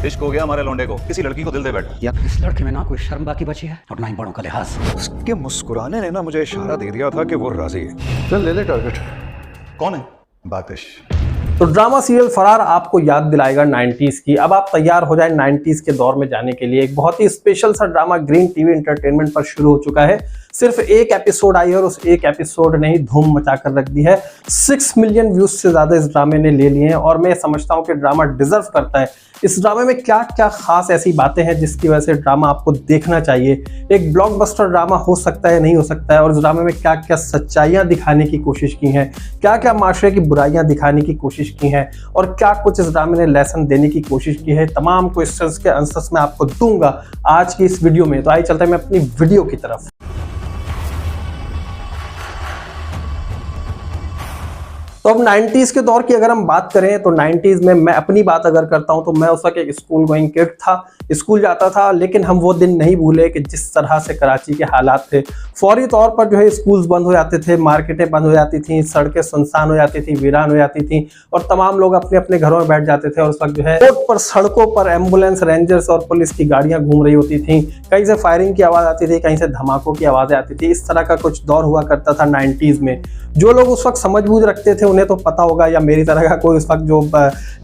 इश्क हो गया हमारे लौंडे को, किसी लड़की को दिल दे बैठा। या इस लड़के में ना कोई शर्म बाकी बची है और ना ही बड़ों का लिहाज। उसके मुस्कुराने ने ना मुझे इशारा दे दिया था कि वो राजी है। चल ले ले टारगेट। कौन है? बातिश। तो ड्रामा सीरियल फरार आपको याद दिलाएगा 90s की। अब आप तैयार हो जाए 90s के दौर में जाने के लिए। एक बहुत ही स्पेशल सा ड्रामा ग्रीन टीवी एंटरटेनमेंट पर शुरू हो चुका है। सिर्फ एक एपिसोड आई और उस एक एपिसोड ने ही धूम मचाकर रख दी है। 6 मिलियन व्यूज से ज्यादा इस ड्रामे ने ले लिए हैं और मैं समझता हूं कि ड्रामा डिजर्व करता है। इस ड्रामे में क्या क्या खास ऐसी बातें हैं जिसकी वजह से ड्रामा आपको देखना चाहिए। एक ब्लॉकबस्टर ड्रामा हो सकता है, नहीं हो सकता है, और इस ड्रामे में क्या क्या सच्चाइयां दिखाने की कोशिश की हैं, क्या क्या माशरे की बुराइयां दिखाने की कोशिश की हैं और क्या कुछ इस ड्रामे ने लेसन देने की कोशिश की है। तमाम क्वेश्चंस के आंसर्स मैं आपको दूंगा आज की इस वीडियो में। तो आइए चलते हैं मैं अपनी वीडियो की तरफ। तो अब 90s के दौर की अगर हम बात करें तो 90s में मैं अपनी बात अगर करता हूं तो मैं उस वक्त एक स्कूल गोइंग किड था, स्कूल जाता था, लेकिन हम वो दिन नहीं भूले कि जिस तरह से कराची के हालात थे। फौरी तौर पर जो है स्कूल्स बंद हो जाते थे, मार्केटें बंद हो जाती थी, सड़कें सुनसान हो जाती थी, वीरान हो जाती थी और तमाम लोग अपने अपने घरों में बैठ जाते थे। और उस वक्त जो है रोड पर, सड़कों पर एम्बुलेंस, रेंजर्स और पुलिस की गाड़ियां घूम रही होती थी। कहीं से फायरिंग की आवाज आती थी, कहीं से धमाकों की आवाजें आती थी। इस तरह का कुछ दौर हुआ करता था 90s में। जो लोग उस वक्त समझ बूझ रखते थे उन्हें तो पता होगा, या मेरी तरह का कोई उस वक्त जो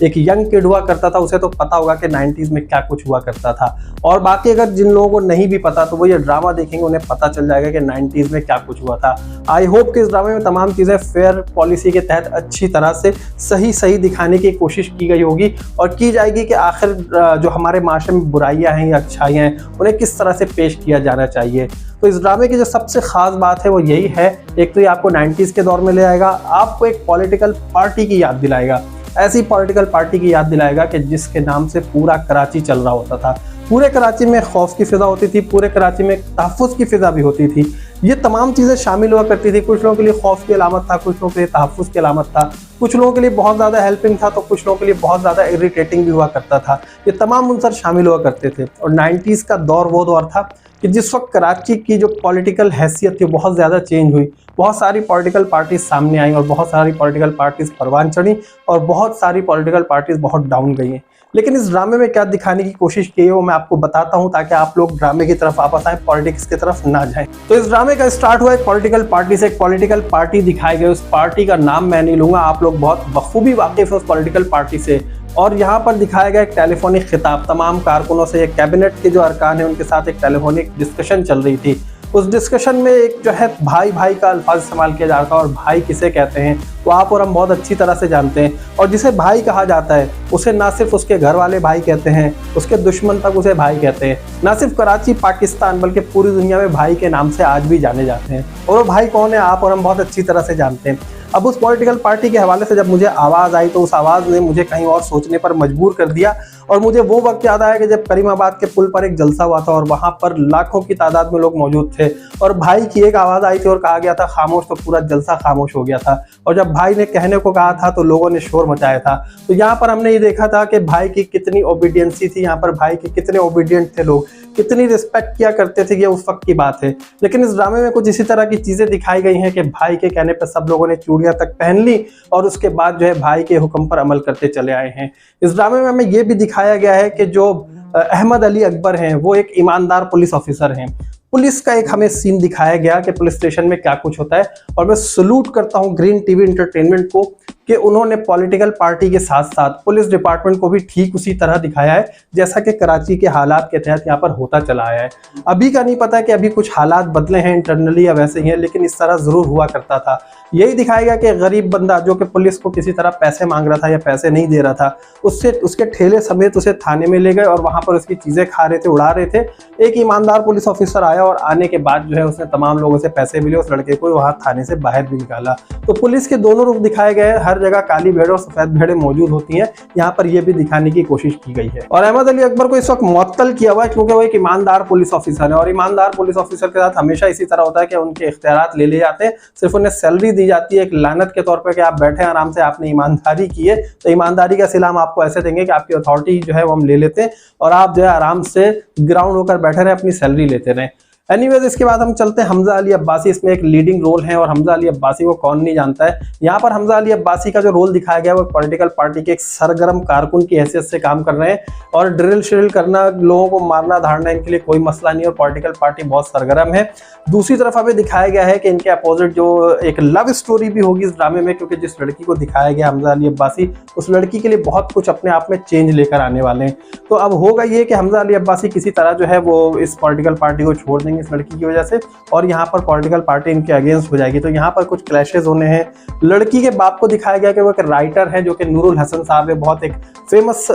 एक यंग किड हुआ करता था उसे तो पता होगा कि 90s में क्या कुछ हुआ करता था। और बाकी अगर जिन लोगों को नहीं भी पता तो वो ये ड्रामा देखेंगे, उन्हें पता चल जाएगा कि 90s में क्या कुछ हुआ था। आई होप कि इस ड्रामे में तमाम चीजें फेयर पॉलिसी के तहत अच्छी तरह से सही दिखाने की कोशिश की गई होगी और की जाएगी कि आखिर जो हमारे माशरे में बुराइयां हैं या अच्छाइयां हैं उन्हें किस तरह से पेश किया जाना चाहिए। तो इस ड्रामे की जो सबसे खास बात है वो यही है, एक तो ये आपको 90s के दौर में ले आएगा, आपको एक पॉलिटिकल पार्टी की याद दिलाएगा, ऐसी पॉलिटिकल पार्टी की याद दिलाएगा कि जिसके नाम से पूरा कराची चल रहा होता था। पूरे कराची में खौफ की फिजा होती थी, पूरे कराची में तहफ़्फ़ुज़ की फिजा भी होती थी। ये तमाम चीज़ें शामिल हुआ करती थी। कुछ लोगों के लिए खौफ की अलामत था, कुछ लोगों के लिए तहफ़्फ़ुज़ की अलामत था, कुछ लोगों के लिए बहुत ज़्यादा हेल्पिंग था तो कुछ लोगों के लिए बहुत ज़्यादा इरिटेटिंग भी हुआ करता था। ये तमाम अंसर शामिल हुआ करते थे। और 90s का दौर वो दौर था कि जिस वक्त कराची की जो पॉलिटिकल हैसियत थी बहुत ज़्यादा चेंज हुई। बहुत सारी पॉलिटिकल पार्टीज सामने आई और बहुत सारी पॉलिटिकल पार्टीज परवान चढ़ी और बहुत सारी पॉलिटिकल पार्टीज बहुत डाउन गई हैं। लेकिन इस ड्रामे में क्या दिखाने की कोशिश की है वो मैं आपको बताता हूं ताकि आप लोग ड्रामे की तरफ वापस आए, पॉलिटिक्स की तरफ ना जाएं। तो इस ड्रामे का स्टार्ट हुआ एक पॉलिटिकल पार्टी से। एक पॉलिटिकल पार्टी दिखाई गई, उस पार्टी का नाम मैं नहीं लूंगा, आप लोग बहुत बखूबी वाकिफ है उस पॉलिटिकल पार्टी से। और यहाँ पर दिखाया गया एक टेलीफोनिक खिताब तमाम कारकुनों से। एक कैबिनेट के जो अरकान है उनके साथ एक टेलीफोनिक डिस्कशन चल रही थी। उस डिस्कशन में एक जो है भाई भाई का अल्फाज इस्तेमाल किया जा रहा था। और भाई किसे कहते हैं तो आप और हम बहुत अच्छी तरह से जानते हैं। और जिसे भाई कहा जाता है उसे ना सिर्फ उसके घर वाले भाई कहते हैं, उसके दुश्मन तक उसे भाई कहते हैं। ना सिर्फ कराची, पाकिस्तान, बल्कि पूरी दुनिया में भाई के नाम से आज भी जाने जाते हैं। और वो भाई कौन है आप और हम बहुत अच्छी तरह से जानते हैं। अब उस पॉलिटिकल पार्टी के हवाले से जब मुझे आवाज़ आई तो उस आवाज़ ने मुझे कहीं और सोचने पर मजबूर कर दिया। और मुझे वो वक्त याद आया कि जब करीमाबाद के पुल पर एक जलसा हुआ था और वहाँ पर लाखों की तादाद में लोग मौजूद थे और भाई की एक आवाज़ आई थी और कहा गया था खामोश, तो पूरा जलसा खामोश हो गया था। और जब भाई ने कहने को कहा था तो लोगों ने शोर मचाया था। तो यहाँ पर हमने ये देखा था कि भाई की कितनी ओबीडियंसी थी, यहाँ पर भाई के कितने ओबीडियंट थे लोग, कितनी रिस्पेक्ट किया करते थे, ये उस वक्त की बात है। लेकिन इस ड्रामे में कुछ इसी तरह की चीज़ें दिखाई गई हैं कि भाई के कहने पर सब लोगों ने चूड़ियाँ तक पहन ली और उसके बाद जो है भाई के हुक्म पर अमल करते चले आए हैं। इस ड्रामे में हमें ये भी दिखाया गया है कि जो अहमद अली अकबर हैं वो एक ईमानदार पुलिस ऑफिसर हैं। पुलिस का एक हमें सीन दिखाया गया कि पुलिस स्टेशन में क्या कुछ होता है। और मैं सलूट करता हूं ग्रीन टीवी एंटरटेनमेंट को कि उन्होंने पॉलिटिकल पार्टी के साथ साथ पुलिस डिपार्टमेंट को भी ठीक उसी तरह दिखाया है जैसा कि कराची के हालात के तहत यहाँ पर होता चला आया है। अभी का नहीं पता कि अभी कुछ हालात बदले हैं इंटरनली या वैसे ही हैं, लेकिन इस तरह जरूर हुआ करता था। यही दिखाया गया कि गरीब बंदा जो कि पुलिस को किसी तरह पैसे मांग रहा था या पैसे नहीं दे रहा था, उससे उसके ठेले समेत उसे थाने में ले गए और वहां पर उसकी चीजें खा रहे थे, उड़ा रहे थे। एक ईमानदार पुलिस ऑफिसर आया और आने के बाद जो है उसने तमाम लोगों से पैसे भी लिए, उस लड़के को वहां थाने से बाहर भी निकाला। तो पुलिस के दोनों रूप दिखाए गए। हर जगह काली भेड़ और सफेद भेड़ें मौजूद होती हैं, यहाँ पर यह भी दिखाने की कोशिश की गई है। और अहमद अली अकबर को इस वक्त मुअत्तल किया हुआ है क्योंकि वो एक ईमानदार पुलिस ऑफिसर है। और ईमानदार पुलिस ऑफिसर के साथ हमेशा इसी तरह होता है कि उनके इख्तियारात ले लिए जाते हैं, सिर्फ उन्हें सैलरी दी जाती है एक लानत के तौर पर कि आप बैठे आराम से, आपने ईमानदारी की है तो ईमानदारी का सिला हम आपको ऐसे देंगे कि आपकी अथॉरिटी जो है वो हम ले लेते हैं और आप जो है आराम से ग्राउंड होकर बैठे रहे, अपनी सैलरी लेते रहे। एनीवेज इसके बाद हम चलते हैं हमजा अली अब्बासी, इसमें एक लीडिंग रोल है और हमजा अली अब्बासी को कौन नहीं जानता है। यहाँ पर हमजा अली अब्बासी का जो रोल दिखाया गया है वो पॉलिटिकल पार्टी के एक सरगर्म कारकुन की हैसियत से काम कर रहे हैं और ड्रिल श्रिल करना, लोगों को मारना धारना इनके लिए कोई मसला नहीं और पॉलिटिकल पार्टी बहुत सरगर्म है। दूसरी तरफ हमें दिखाया गया है कि इनके अपोजिट जो एक लव स्टोरी भी होगी इस ड्रामे में, क्योंकि जिस लड़की को दिखाया गया हमजा अली अब्बासी, उस लड़की के लिए बहुत कुछ अपने आप में चेंज लेकर आने वाले हैं। तो अब होगा ये कि हमजा अली अब्बासी किसी तरह जो है वो इस पॉलिटिकल पार्टी को छोड़ देंगे इस लड़की की वजह से और यहाँ पर पॉलिटिकल पार्टी इनके अगेंस्ट हो जाएगी। तो यहाँ पर कुछ क्लैशेस होने हैं। लड़की के बाप को दिखाया गया कि वो एक राइटर है जो कि नूरुल हसन साहब है, बहुत एक फेमस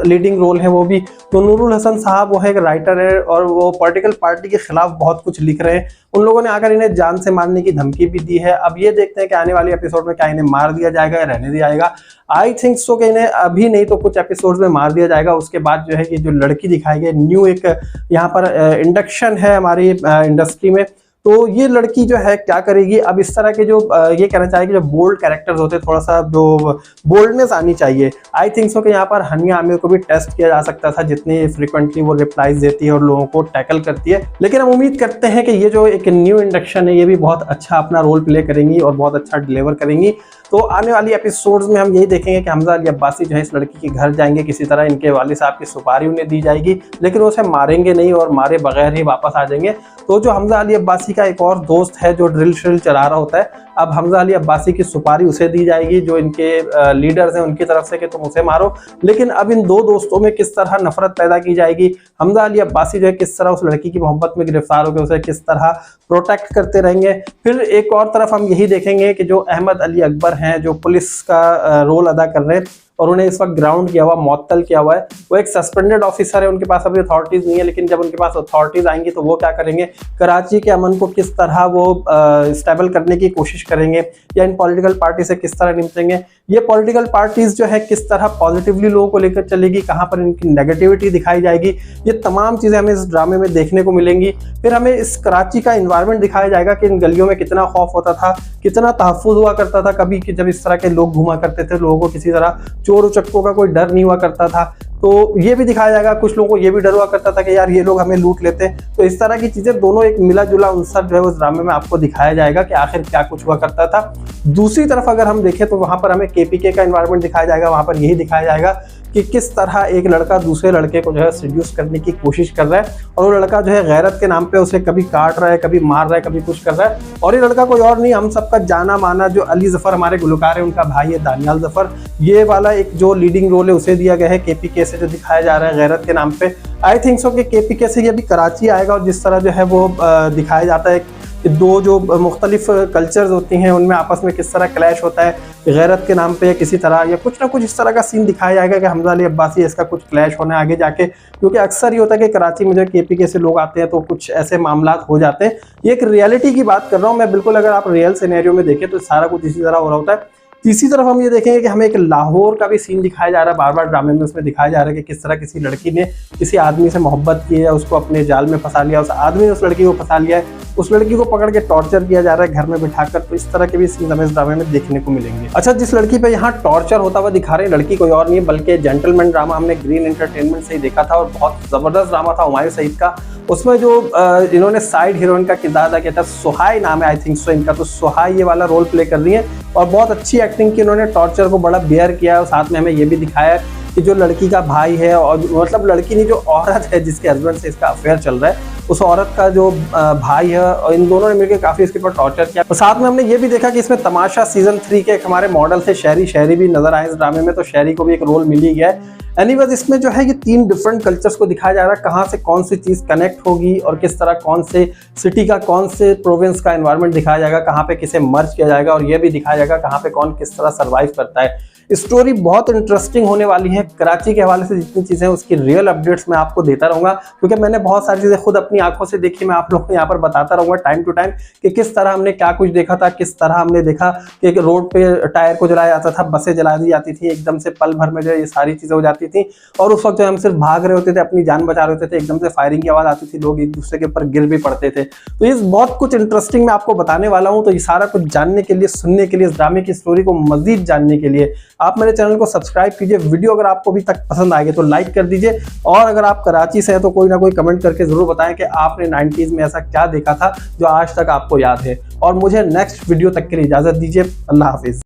लीडिंग रोल है वो भी। तो नूरुल हसन साहब वो है एक राइटर है और वो पॉलिटिकल पार्टी के खिलाफ बहुत कुछ लिख रहे हैं। उन लोगों ने आकर इन्हें जान से मारने की धमकी भी दी है। अब ये देखते हैं कि आने वाले एपिसोड में क्या इन्हें मार दिया जाएगा या रहने दिया जाएगा। आई थिंक सो कि इन्हें अभी नहीं तो कुछ एपिसोड्स में मार दिया जाएगा। उसके बाद जो है कि जो लड़की दिखाई गई न्यू एक यहाँ पर इंडक्शन है हमारी इंडस्ट्री में, तो ये लड़की जो है क्या करेगी। अब इस तरह के जो ये कहना चाहेगी जो बोल्ड कैरेक्टर्स होते हैं, थोड़ा सा जो बोल्डनेस आनी चाहिए। आई थिंक सो कि यहाँ पर हनिया आमिर को भी टेस्ट किया जा सकता था, जितनी फ्रिक्वेंटली वो रिप्लाईज देती है और लोगों को टैकल करती है। लेकिन हम उम्मीद करते हैं कि ये जो एक न्यू इंडक्शन है ये भी बहुत अच्छा अपना रोल प्ले करेंगी और बहुत अच्छा डिलीवर करेंगी। तो आने वाली एपिसोड्स में हम यही देखेंगे कि हमजा अली अब्बासी जो है इस लड़की के घर जाएंगे, किसी तरह इनके वालिद साहब की सुपारी उन्हें दी जाएगी, लेकिन उसे मारेंगे नहीं और मारे बगैर ही वापस आ जाएंगे। तो जो हमजा अली अब्बासी का एक और दोस्त है जो ड्रिल श्रिल चला रहा होता है, अब हमजा अली अब्बासी की सुपारी उसे दी जाएगी जो इनके लीडर्स हैं उनकी तरफ से कि तुम उसे मारो। लेकिन अब इन दो दोस्तों में किस तरह नफरत पैदा की जाएगी, हमजा अली अब्बासी जो है किस तरह उस लड़की की मोहब्बत में गिरफ्तार होकर उसे किस तरह प्रोटेक्ट करते रहेंगे। फिर एक और तरफ हम यही देखेंगे कि जो अहमद अली अकबर हैं जो पुलिस का रोल अदा कर रहे हैं और उन्हें इस वक्त ग्राउंड किया हुआ, मुअत्तल किया हुआ है, वो एक सस्पेंडेड ऑफिसर है, उनके पास अभी अथॉरिटीज नहीं है। लेकिन जब उनके पास अथॉरिटीज आएंगी तो वो क्या करेंगे, कराची के अमन को किस तरह वो स्टेबल करने की कोशिश करेंगे या इन पॉलिटिकल पार्टी से किस तरह निपटेंगे। ये पॉलिटिकल पार्टीज जो है किस तरह पॉजिटिवली लोगों को लेकर चलेगी, कहाँ पर इनकी नेगेटिविटी दिखाई जाएगी, ये तमाम चीज़ें हमें इस ड्रामे में देखने को मिलेंगी। फिर हमें इस कराची का इन्वायरमेंट दिखाया जाएगा कि इन गलियों में कितना खौफ होता था, कितना तहफ़्फ़ुज़ हुआ करता था कभी कि जब इस तरह के लोग घुमा करते थे, लोगों को किसी तरह चोर उचक्कों का कोई डर नहीं हुआ करता था। तो ये भी दिखाया जाएगा, कुछ लोगों को ये भी डर हुआ करता था कि यार ये लोग हमें लूट लेते हैं। तो इस तरह की चीज़ें दोनों एक मिला जुला अंसर जो है उस ड्रामे में आपको दिखाया जाएगा कि आखिर क्या कुछ हुआ करता था। दूसरी तरफ अगर हम देखें तो वहाँ पर हमें केपीके का इन्वायरमेंट दिखाया जाएगा। वहाँ पर यही दिखाया जाएगा कि किस तरह एक लड़का दूसरे लड़के को जो है सिड्यूस करने की कोशिश कर रहा है और वो लड़का जो है गैरत के नाम पे उसे कभी काट रहा है, कभी मार रहा है, कभी कुछ कर रहा है। और ये लड़का कोई और नहीं, हम सबका जाना माना जो अली जफर हमारे गुलकार है उनका भाई है दानियाल जफर। ये वाला एक जो लीडिंग रोल है उसे दिया गया है केपीके से, जो दिखाया जा रहा है गैरत के नाम पे। आई थिंक सो कि केपीके से ये भी कराची आएगा और जिस तरह जो है वो दिखाया जाता है कि दो जो मुख्तलिफ कल्चर्स होती हैं उनमें आपस में किस तरह क्लैश होता है गैरत के नाम पे या किसी तरह या कुछ ना कुछ इस तरह का सीन दिखाया जाएगा कि हमजा अली अब्बासी इसका कुछ क्लैश होना आगे जाके। क्योंकि अक्सर ये होता है कि कराची में जो केपीके से लोग आते हैं तो कुछ ऐसे मामला हो जाते हैं। ये एक रियलिटी की बात कर रहा हूँ मैं, बिल्कुल अगर आप रियल सिनेरियो में देखें तो सारा कुछ इसी तरह हो रहा होता है। तीसरी तरफ हम ये देखेंगे कि हमें एक लाहौर का भी सीन दिखाया जा रहा है बार बार ड्रामे में। उसमें दिखाया जा रहा है कि किस तरह किसी लड़की ने किसी आदमी से मोहब्बत की है, उसको अपने जाल में फंसा लिया, उस आदमी ने उस लड़की को फंसा लिया है, उस लड़की को पकड़ के टॉर्चर किया जा रहा है घर में बिठाकर। तो इस तरह के भी सीन हमें इस ड्रामे में देखने को मिलेंगे। अच्छा, जिस लड़की पे यहाँ टॉर्चर होता हुआ दिखा रहे हैं, लड़की कोई और नहीं है बल्कि जेंटलमैन ड्रामा हमने ग्रीन एंटरटेनमेंट से ही देखा था और बहुत जबरदस्त ड्रामा था हुमायूं सईद का। उसमें जो इन्होंने साइड हीरोइन का किरदार अदा किया था, सुहाई नाम है आई थिंक सो इनका, तो सुहाई ये वाला रोल प्ले कर रही है और बहुत अच्छी एक्टिंग की। इन्होंने टॉर्चर को बड़ा बेयर किया है और साथ में हमें ये भी दिखाया है कि जो लड़की का भाई है और मतलब लड़की नहीं जो औरत है जिसके हस्बैंड से इसका अफेयर चल रहा है, उस औरत का जो भाई है, और इन दोनों ने मिलकर काफी इसके ऊपर टॉर्चर किया। और साथ में हमने ये भी देखा कि इसमें तमाशा सीजन 3 के एक हमारे मॉडल थे शहरी भी नजर आए इस ड्रामे में, तो शहरी को भी एक रोल मिल ही गया है। एनीवेज इसमें जो है ये 3 डिफरेंट कल्चर्स को दिखाया जा रहा है, कहाँ से कौन सी चीज़ कनेक्ट होगी और किस तरह कौन से सिटी का कौन से प्रोविंस का एनवायरनमेंट दिखाया जाएगा, कहाँ पे किसे मर्ज किया जाएगा और ये भी दिखाया जाएगा कहाँ पे कौन किस तरह सर्वाइव करता है। स्टोरी बहुत इंटरेस्टिंग होने वाली है। कराची के हवाले से जितनी चीज़ें उसकी रियल अपडेट्स मैं आपको देता रहूँगा क्योंकि मैंने बहुत सारी चीज़ें खुद अपनी आंखों से देखी। मैं आप लोगों को यहाँ पर बताता रहूँगा टाइम टू टाइम कि किस तरह हमने क्या कुछ देखा था, किस तरह हमने देखा कि रोड पे टायर को जलाया जाता था, बसें जला दी जाती थी, एकदम से पल भर में जो ये सारी चीज़ें हो जाती जाती थी और उस वक्त जो हम सिर्फ भाग रहे होते थे, अपनी जान बचा रहे होते थे, एकदम से फायरिंग की आवाज़ आती थी, लोग एक दूसरे के ऊपर गिर भी पड़ते थे। तो ये बहुत कुछ इंटरेस्टिंग मैं आपको बताने वाला हूँ। तो ये सारा कुछ जानने के लिए, सुनने के लिए, इस ड्रामे की स्टोरी को मजीद जानने के लिए आप मेरे चैनल को सब्सक्राइब कीजिए। वीडियो अगर आपको अभी तक पसंद आएगी तो लाइक कर दीजिए, और अगर आप कराची से हैं तो कोई ना कोई कमेंट करके जरूर बताएं कि आपने 90s में ऐसा क्या देखा था जो आज तक आपको याद है। और मुझे नेक्स्ट वीडियो तक के लिए इजाजत दीजिए। अल्लाह हाफिज।